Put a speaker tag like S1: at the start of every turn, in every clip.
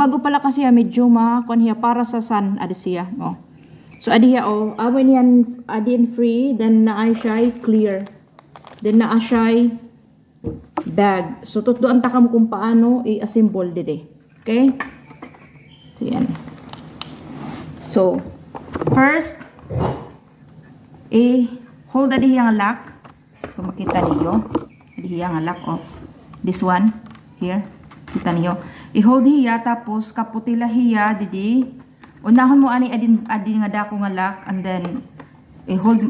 S1: bago pala kasi medyo makakon hiya para sa sun adi siya. Oh. So adi hiya awin yan adin free then naa siya clear. Then naa siya bag. So tutuan ta kam kung paano i-assemble dide. Okay? So yan. So first hold adi hiya nga lock. So makita niyo. Adi hiya nga lock This one here. Kita niyo. I-hold hiya tapos kaputila hiya didi. Unahon mo ani adin nga dako nga lock and then i-hold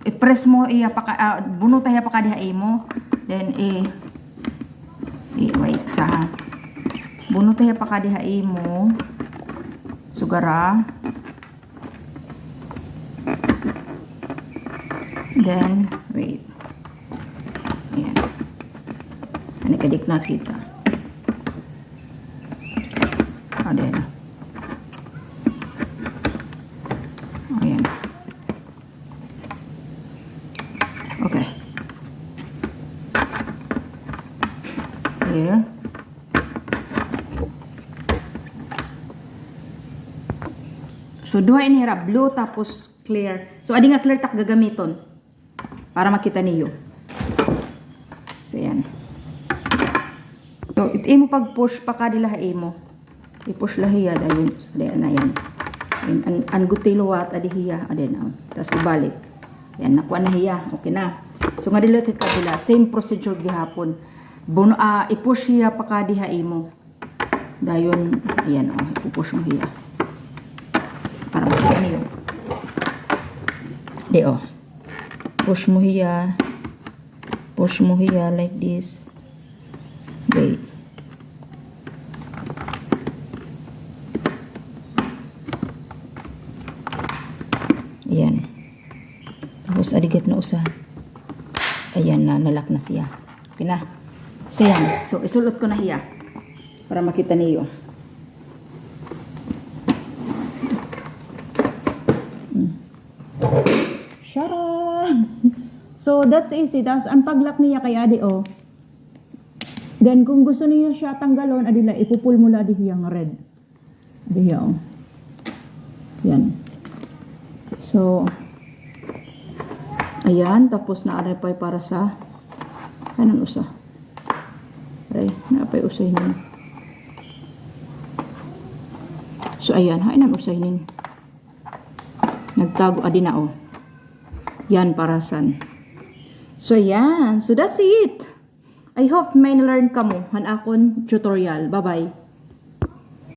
S1: i-press mo iya bunot hiya pa diha mo. Then wait sa. Bunot hiya pa diha mo. Sugara. Then wait. Ayan. Ani kadik na kita. Ayan. Ayan. Okay. Here. So, duha ini hira blue tapos clear. So, adi nga clear tak gagamiton para makita niyo. So, yan. So, imo pag-push pa ka dila imo. I-push lahiya dahil na yan. Ang gutiluwat adi hiya adin tas ibalik. Yan nakuha na hiya. Okay na. So nga dilutit ka dila same procedure gihapon. I-push hiya pa ka diha imo. Dayon ayan i-push mo hiya. Para makita niyo. Di push mo hiya. Push mo hiya like this. Wait. Ayan. Tapos adigat na usa. Ayan na, nalak na siya. Okay na. So yan. So isulot ko na hiya. Para makita niyo. Shara! So that's easy. Tapos ang paglock niya kay adi Then kung gusto niya siya tanggalon, adila ipupul mo la di hiyang red. Di hiya Yan. So, ayan. Tapos naaray pa para sa kanan usa. Aray, naapay usaynin. So, ayan. Hainan usaynin. Nagtago adina Yan para san. So, ayan. So, that's it. I hope may learn ka mo han akon tutorial. Bye-bye.